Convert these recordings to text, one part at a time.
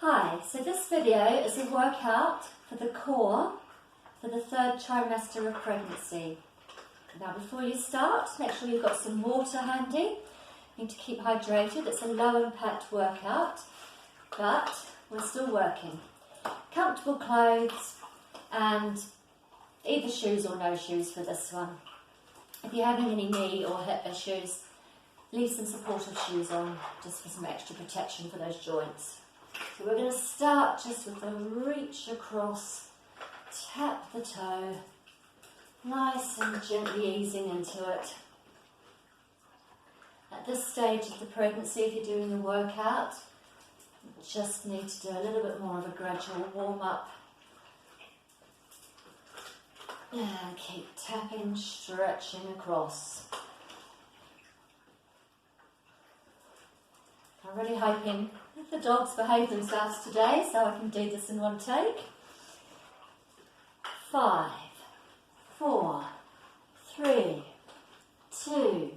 Hi, so this video is a workout for the core for the third trimester of pregnancy. Now before you start, make sure you've got some water handy. You need to keep hydrated. It's a low impact workout, but we're still working. Comfortable clothes and either shoes or no shoes for this one. If you're having any knee or hip issues, leave some supportive shoes on just for some extra protection for those joints. So we're going to start just with a reach across, tap the toe, nice and gently easing into it. At this stage of the pregnancy, if you're doing a workout, you just need to do a little bit more of a gradual warm-up. And keep tapping, stretching across. I'm really hoping that the dogs behave themselves today so I can do this in one take. 5, 4, 3, 2,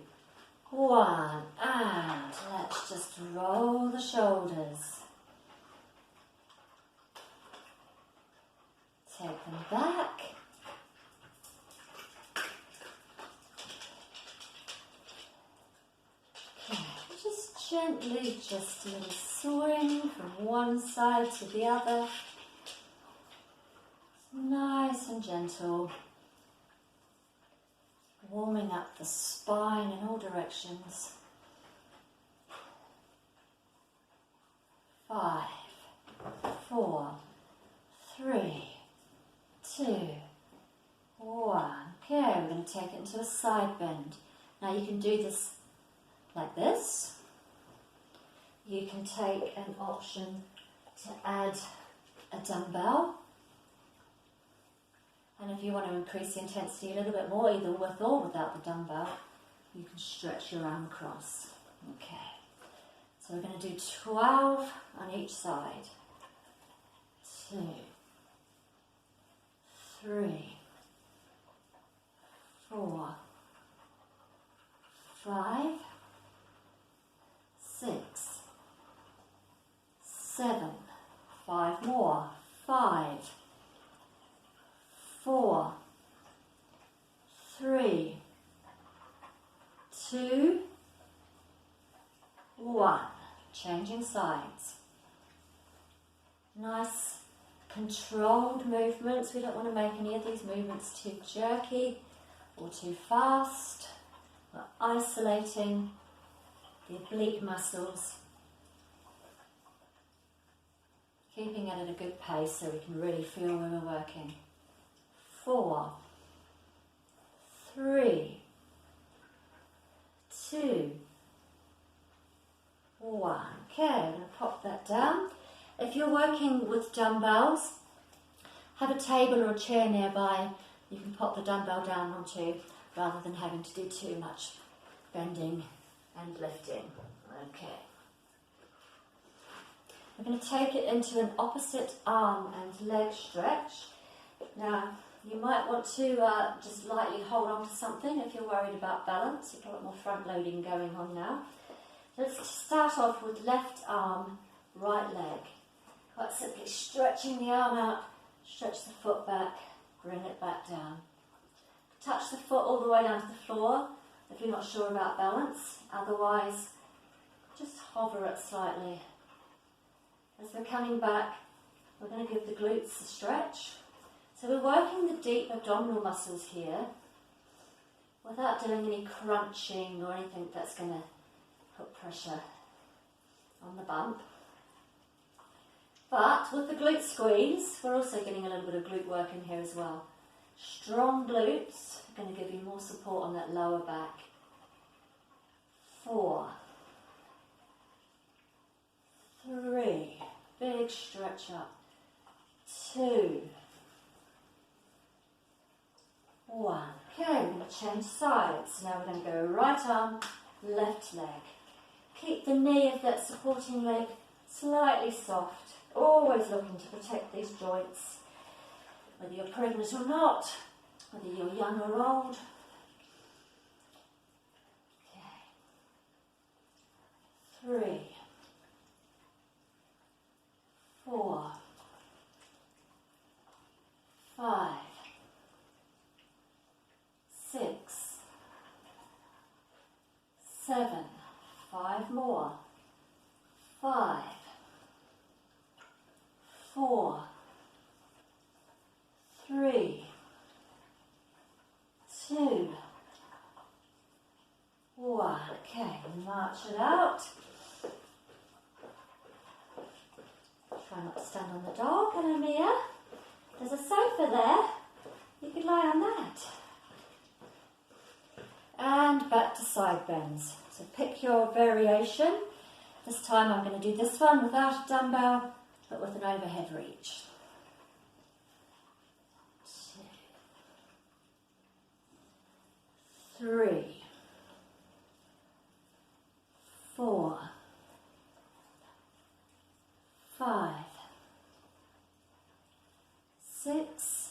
1, and let's just roll the shoulders. Take them back. Gently, just a little soaring from one side to the other. Nice and gentle. Warming up the spine in all directions. 5, 4, 3, 2, 1. Okay, we're going to take it into a side bend. Now you can do this like this. You can take an option to add a dumbbell, and if you want to increase the intensity a little bit more, either with or without the dumbbell, you can stretch your arm across. Okay, so we're going to do 12 on each side. 2, 3, 4, 5, 6, 7, 5 more, 5, 4, 3, 2, 1. Changing sides. Nice controlled movements. We don't want to make any of these movements too jerky or too fast. We're isolating the oblique muscles. Keeping it at a good pace so we can really feel where we're working. 4, 3, 2, 1. Okay, I'm going to pop that down. If you're working with dumbbells, have a table or a chair nearby you can pop the dumbbell down onto rather than having to do too much bending and lifting. Okay. We're going to take it into an opposite arm and leg stretch. Now, you might want to just lightly hold on to something if you're worried about balance. You've got a lot more front loading going on now. Let's start off with left arm, right leg. Quite simply stretching the arm out, stretch the foot back, bring it back down. Touch the foot all the way down to the floor if you're not sure about balance. Otherwise, just hover it slightly. As we're coming back, we're going to give the glutes a stretch. So we're working the deep abdominal muscles here without doing any crunching or anything that's going to put pressure on the bump. But with the glute squeeze, we're also getting a little bit of glute work in here as well. Strong glutes are going to give you more support on that lower back. 4, 3, big stretch up. 2, 1. Okay, we're going to change sides. Now we're going to go right arm, left leg. Keep the knee of that supporting leg slightly soft. Always looking to protect these joints. Whether you're pregnant or not, whether you're young or old. Okay. 3, 7. 5 more. 5, 4, 3, 2, 1. Okay, march it out. Try not to stand on the dog. Hello, Mia. There's a sofa there. You could lie on that. And back to side bends. So pick your variation. This time I'm going to do this one without a dumbbell, but with an overhead reach. 2, 3, 4, 5, 6,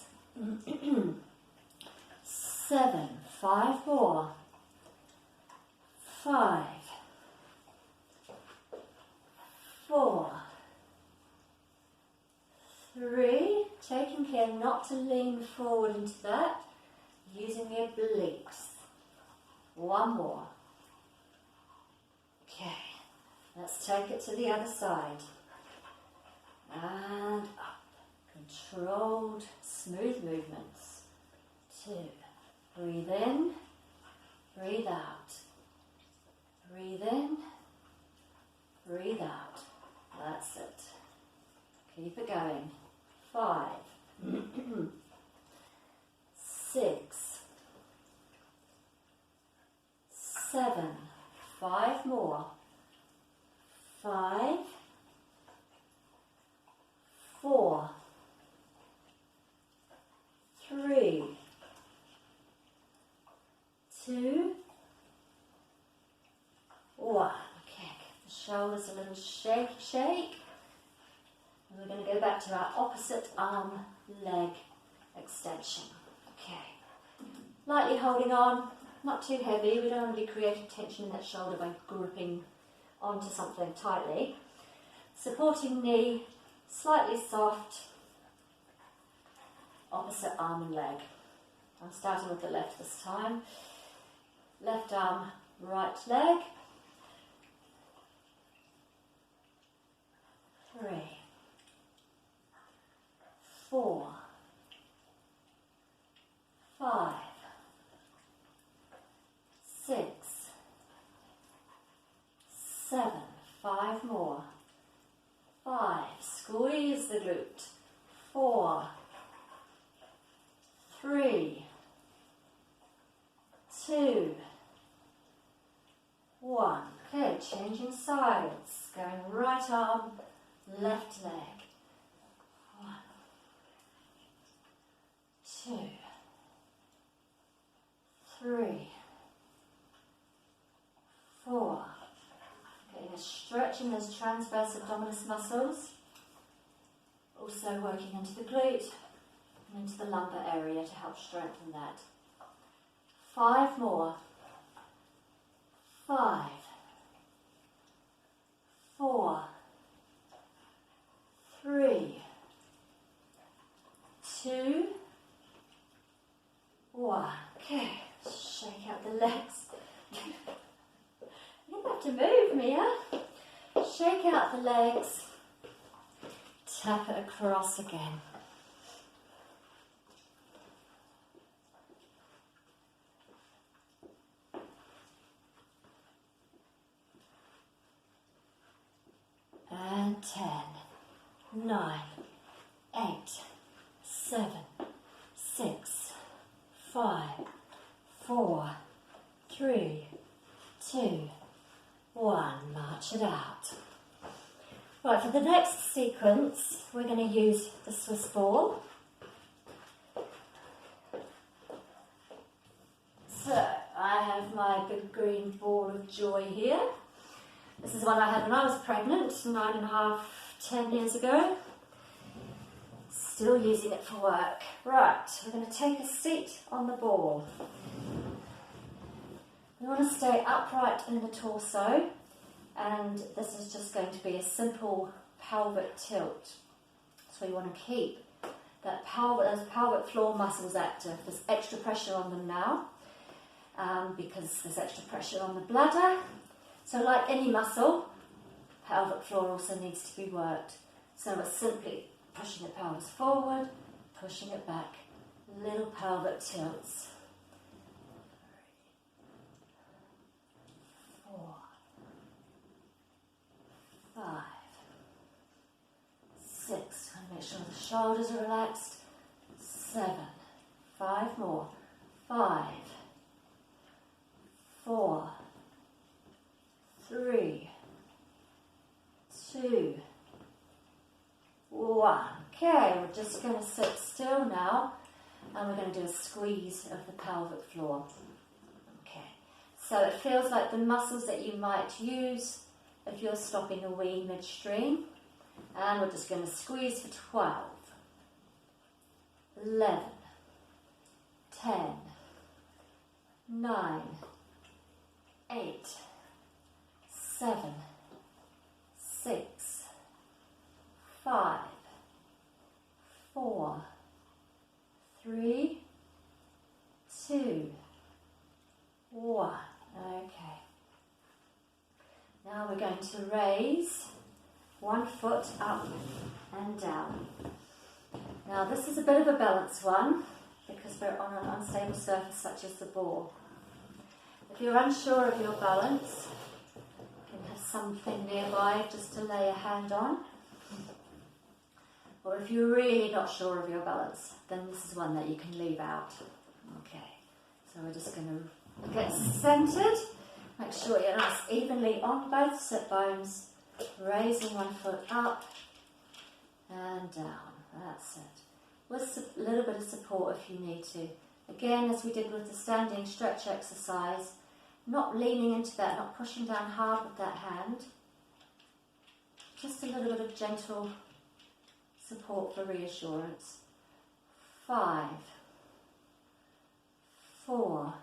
7, 5 more, 5, 4, 3, taking care not to lean forward into that, using your obliques. 1 more. Okay, let's take it to the other side. And up. Controlled, smooth movements. 2. Breathe in, breathe out. Breathe in, breathe out. That's it. Keep it going. 5, 6, 7, 5 more. 5, 4, 3, 2, 1. Okay, the shoulders a little shake. And we're going to go back to our opposite arm leg extension. Okay, lightly holding on, not too heavy. We don't really create tension in that shoulder by gripping onto something tightly. Supporting knee, slightly soft, opposite arm and leg. I'm starting with the left this time. Left arm, right leg. 3, 4, 5, 6, 7, 5 more. 5, squeeze the glute. 4, 3, 2, 1. Okay, changing sides. Going right arm, left leg. 1, 2, 3, 4. Getting a stretch in those transverse abdominis muscles. Also working into the glute and into the lumbar area to help strengthen that. 5 more. 5, 4, 3, 2, 1. Okay, shake out the legs. You don't have to move, Mia. Shake out the legs. Tap it across again. And 10, 9, 8, 7, 6, 5, 4, 3, 2, 1. March it out. Right, for the next sequence, we're going to use the Swiss ball. So, I have my big green ball of joy here. This is one I had when I was pregnant, 9.5, 10 years ago. Still using it for work. Right, we're going to take a seat on the ball. We want to stay upright in the torso, and this is just going to be a simple pelvic tilt. So you want to keep that those pelvic floor muscles active. There's extra pressure on them now because there's extra pressure on the bladder So like any muscle, pelvic floor also needs to be worked. So we're simply pushing the pelvis forward, pushing it back, little pelvic tilts. 3, 4, 5, 6. And make sure the shoulders are relaxed. 7. 5 more. 5, 4, 3, 2, 1. Okay, we're just going to sit still now and we're going to do a squeeze of the pelvic floor. Okay, so it feels like the muscles that you might use if you're stopping a wee midstream. And we're just going to squeeze for 12, 11, 10, 9, 8, 7, 6, 5, 4, 3, 2, 1. Okay. Now we're going to raise one foot up and down. Now this is a bit of a balance one because we're on an unstable surface such as the ball. If you're unsure of your balance, you can have something nearby just to lay a hand on. Or if you're really not sure of your balance, then this is one that you can leave out. Okay, so we're just going to get centered. Make sure you're nice evenly on both sit bones, raising one foot up and down. That's it. With a little bit of support if you need to. Again, as we did with the standing stretch exercise, not leaning into that, not pushing down hard with that hand. Just a little bit of gentle support for reassurance. 5, 4,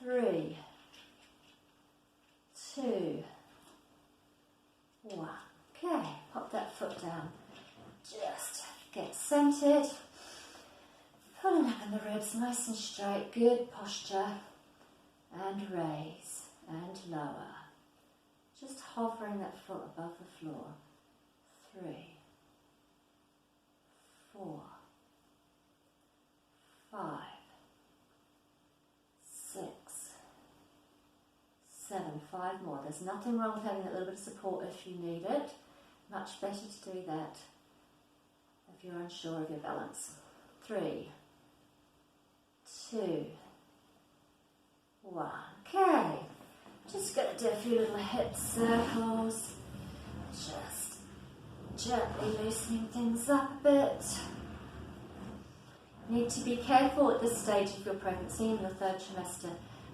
3, 2, 1. Okay, pop that foot down. Just get centered. Pulling up in the ribs nice and straight. Good posture. And raise and lower. Just hovering that foot above the floor. 3, 4, 5, 6, 7. 5 more. There's nothing wrong with having a little bit of support if you need it. Much better to do that if you're unsure of your balance. 3, 2, 1. Okay. Just going to do a few little hip circles. Just gently loosening things up a bit. Need to be careful at this stage of your pregnancy in your 3rd trimester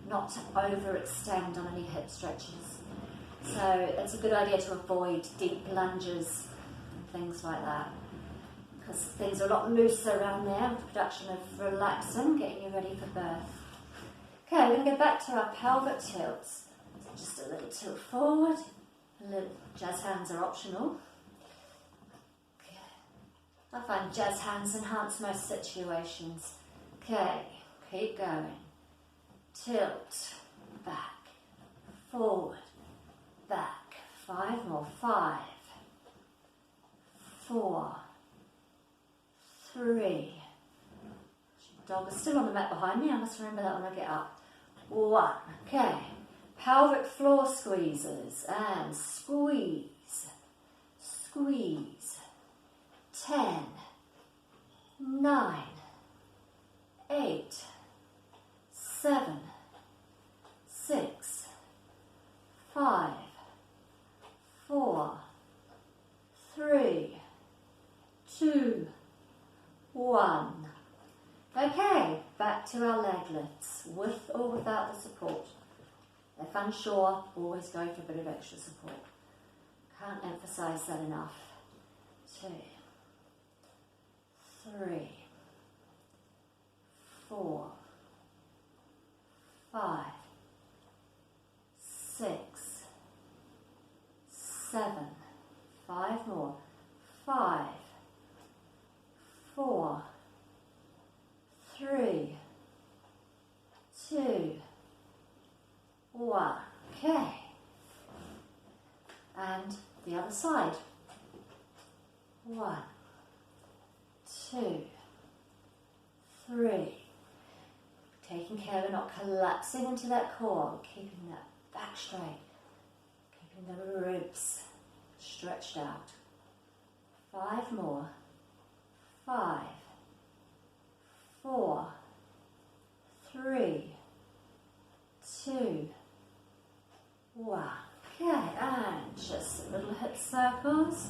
not to overextend on any hip stretches. So it's a good idea to avoid deep lunges and things like that because things are a lot looser around there with the production of relaxin, getting you ready for birth. Okay, we're going to go back to our pelvic tilts. So just a little tilt forward. A little jazz hands are optional. I find jazz hands enhance most situations. Okay, keep going. Tilt, back, forward, back. 5 more. 5, 4, 3. Dog is still on the mat behind me. I must remember that when I get up. 1. Okay. Pelvic floor squeezes and squeeze, squeeze. 10, 9, 8, 7, 6, 5, 4, 3, 2, 1. Okay, back to our leg lifts, with or without the support. If unsure, always go for a bit of extra support. Can't emphasise that enough. 2, 3, 4, 5, 6, 7, 5 more. 5, 4, 3, 2, 1. Okay. And the other side. 1, 2, 3. Taking care we're not collapsing into that core, keeping that back straight, keeping the ribs stretched out. 5 more. 5, 4, 3, 2, 1. Okay, and just little hip circles.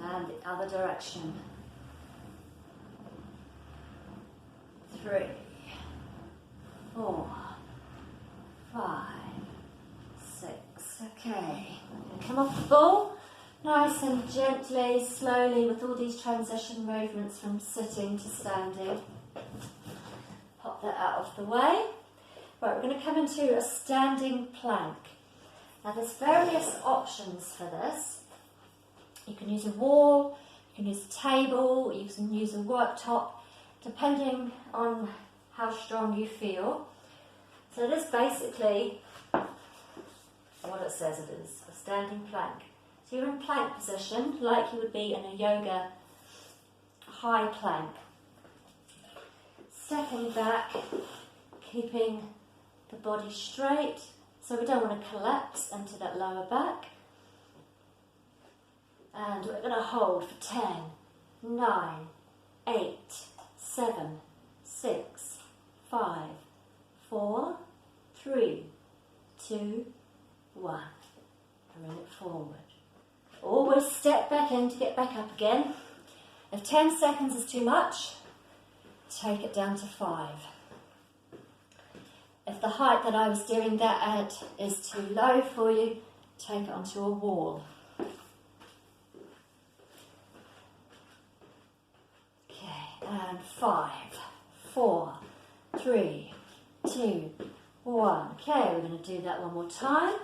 And the other direction. 3, 4, 5, 6. Okay, come off the ball, nice and gently, slowly, with all these transition movements from sitting to standing. Pop that out of the way. Right, we're going to come into a standing plank. Now there's various options for this. You can use a wall, you can use a table, you can use a worktop, depending on how strong you feel. So this basically what it says it is, a standing plank. So you're in plank position like you would be in a yoga high plank. Stepping back, keeping the body straight, so we don't want to collapse into that lower back. And we're going to hold for 10, 9, 8, 7, 6, 5, 4, 3, 2, 1. Bring it forward. Always step back in to get back up again. If 10 seconds is too much, take it down to 5. If the height that I was doing that at is too low for you, take it onto a wall. Okay, and 5, 4, 3, 2, 1. Okay, we're going to do that one more time.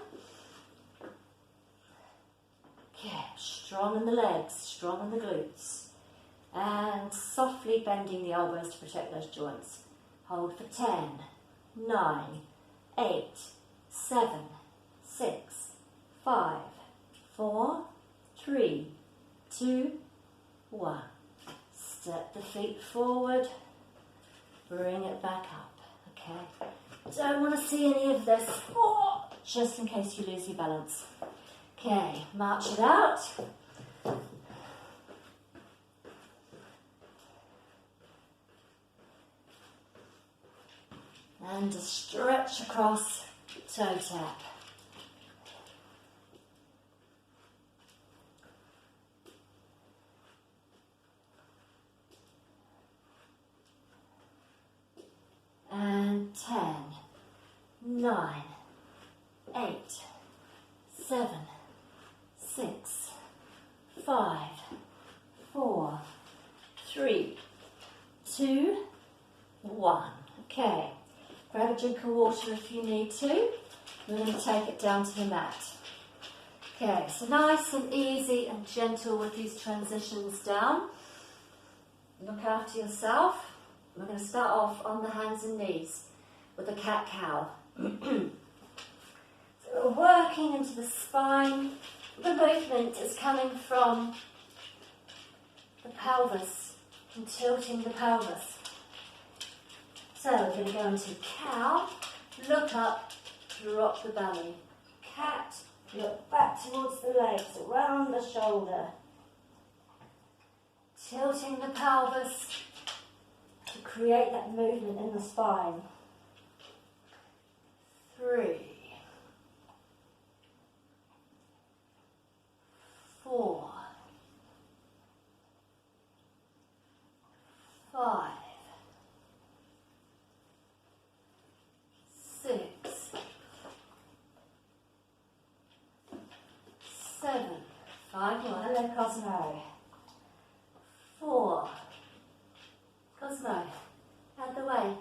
Okay, strong in the legs, strong in the glutes. And softly bending the elbows to protect those joints. Hold for 10, 9, 8, 7, 6, 5, 4, 3, 2, 1. Step the feet forward, bring it back up, okay? Don't want to see any of this, just in case you lose your balance. Okay, march it out. And a stretch across, toe tap. And 10, 9, 8, 7, 6, 5, 4, 3, 2, 1. Okay. Grab a drink of water if you need to. We're going to take it down to the mat. Okay, so nice and easy and gentle with these transitions down. Look after yourself. We're going to start off on the hands and knees with a cat-cow. So we're working into the spine. The movement is coming from the pelvis and tilting the pelvis. So we're going to go into cow, look up, drop the belly. Cat, look back towards the legs, around the shoulder. Tilting the pelvis to create that movement in the spine. 3, 4, 5, 6, 7, 5 more, hello Cosmo. 4, Cosmo, out the way.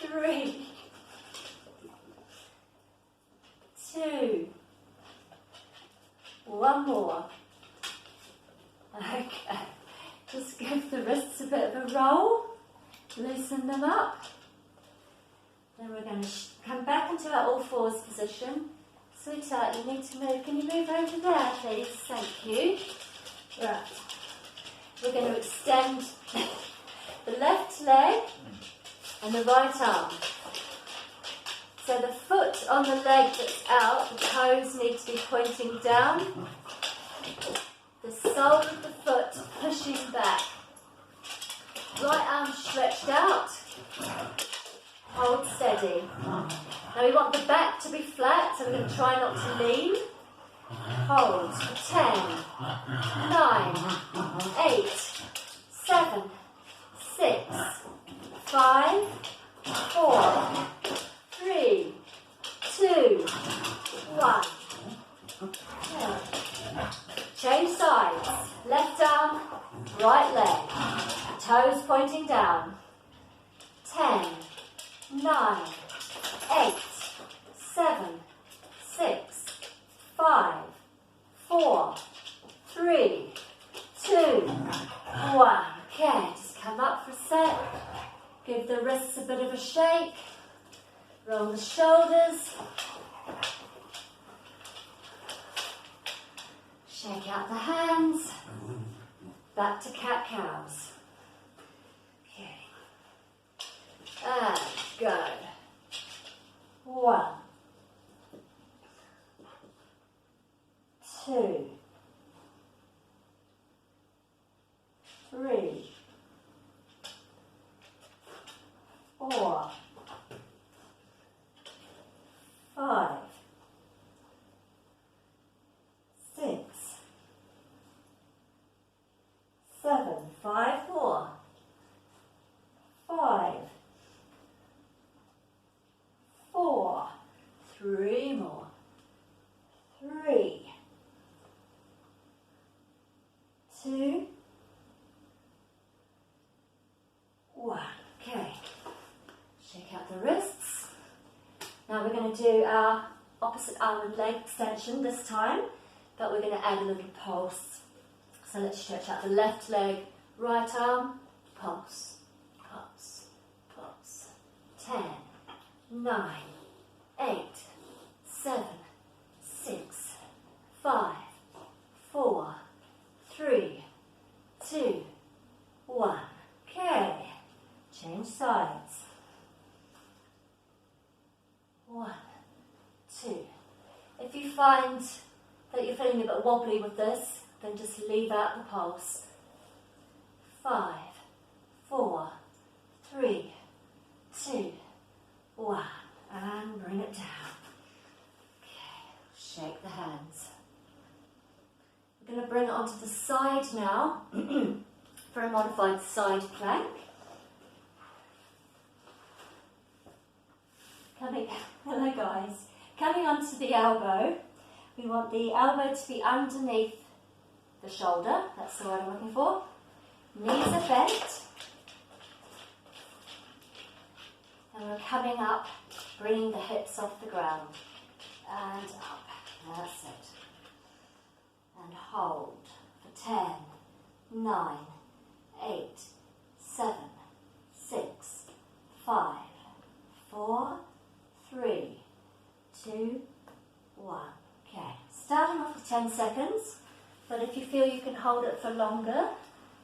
3, 2, 1 more. Okay, just give the wrists a bit of a roll, loosen them up. Then we're going to come back into our all fours position. Sweetheart, you need to move. Can you move over there, please? Thank you. Right. We're going to extend the left leg and the right arm. So the foot on the leg that's out, the toes need to be pointing down. The sole of the foot pushing back. Right arm stretched out. Hold steady. Now we want the back to be flat, so we're going to try not to lean. Hold for 10, 9, 8, 7, 6, 5, 4, 3, 2, 1. Okay. Change sides. Left arm, right leg. Toes pointing down. 10, 9, 8, 7, 6, 5, 4, 3, 2, 1. Okay, just come up for a sec. Give the wrists a bit of a shake. Roll the shoulders. Shake out the hands. Back to cat-cows. Okay. And go. 1, 2, 3, 4, 5, 6, 7, 5 more, 5, 4, 3 more, 3, 2, 1. Okay, shake out the wrists. Now we're going to do our opposite arm and leg extension this time, but we're going to add a little pulse. So let's stretch out the left leg, right arm, pulse, pulse, pulse. 10, 9, 8, 7, 6, 5, 4, 3, 2, 1. Okay, change sides. 1, 2. If you find that you're feeling a bit wobbly with this, then just leave out the pulse. 5, 4, 3, 2, 1. And bring it down. Okay, shake the hands. We're going to bring it onto the side now for a modified side plank. Hello guys. Coming onto the elbow, we want the elbow to be underneath the shoulder. That's the word I'm looking for. Knees are bent. And we're coming up, bringing the hips off the ground. And up. That's it. And hold for 10, 9, 8, 7, 6, 5, 4, 3, 2, 1. Okay, starting off with 10 seconds, but if you feel you can hold it for longer,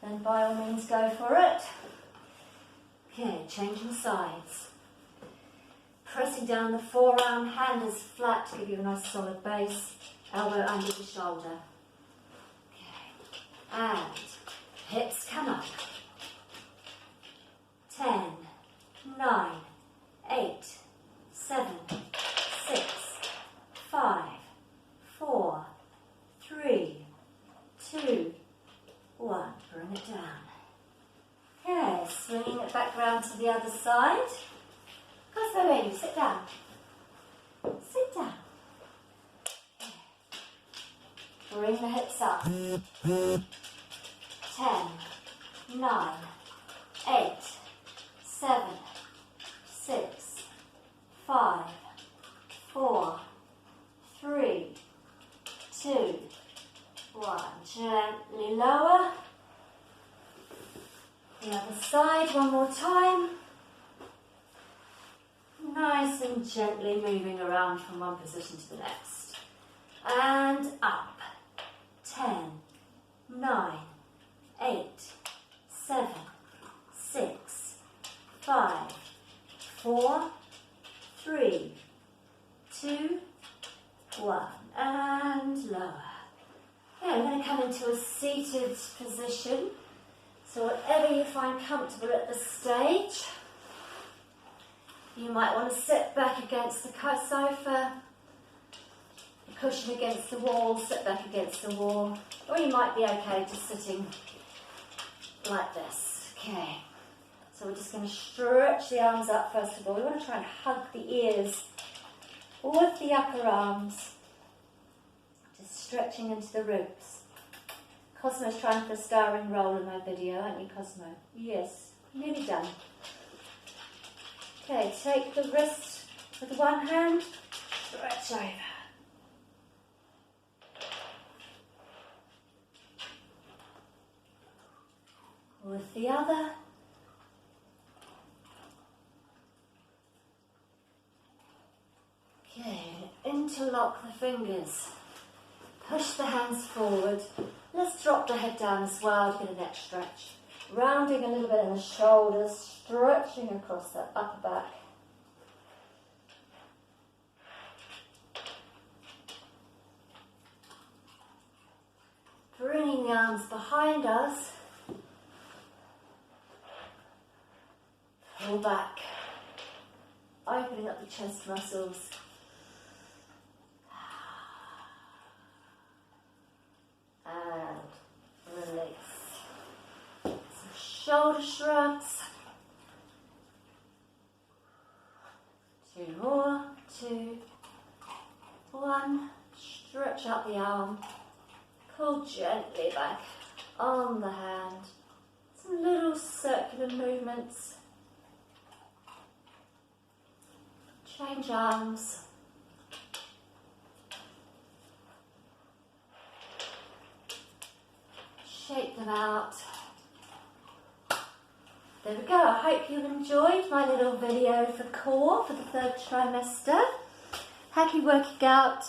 then by all means go for it. Okay, changing sides. Pressing down the forearm, hand is flat to give you a nice solid base, elbow under the shoulder. Okay, and hips come up. 10, 9, 8, 7, 6, 5, 4, 3, 2, 1. Bring it down. Okay, swinging it back round to the other side. Go, baby, sit down. Sit down. Okay. Bring the hips up. 10, 9, 8, 7, 6, 5, 4, 3, 2, 1. Gently lower. The other side, one more time. 9, nice and gently moving around from one position to the next. And up. 10, 9, 8, 7, 6, 5, 4, 3, 2, 1, and lower. Okay, I'm going to come into a seated position. So whatever you find comfortable at this stage, you might want to sit back against the sofa, the cushion against the wall, sit back against the wall, or you might be okay just sitting like this. Okay, so we're just going to stretch the arms up first of all. We want to try and hug the ears with the upper arms, just stretching into the ribs. Cosmo's trying for a starring role in my video, aren't you, Cosmo? Yes, nearly done. Okay, take the wrist with one hand, stretch over. With the other. Okay, interlock the fingers. Push the hands forward. Let's drop the head down as well to get a neck stretch. Rounding a little bit in the shoulders, stretching across that upper back. Bringing the arms behind us. Pull back. Opening up the chest muscles. And release. Some shoulder shrugs. 2 more. 2, 1. Stretch out the arm. Pull gently back on the hand. Some little circular movements. Change arms. Shake them out. There we go. I hope you enjoyed my little video for core for the 3rd trimester. Happy working out.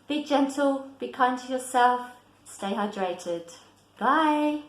Be gentle, be kind to yourself, stay hydrated. Bye.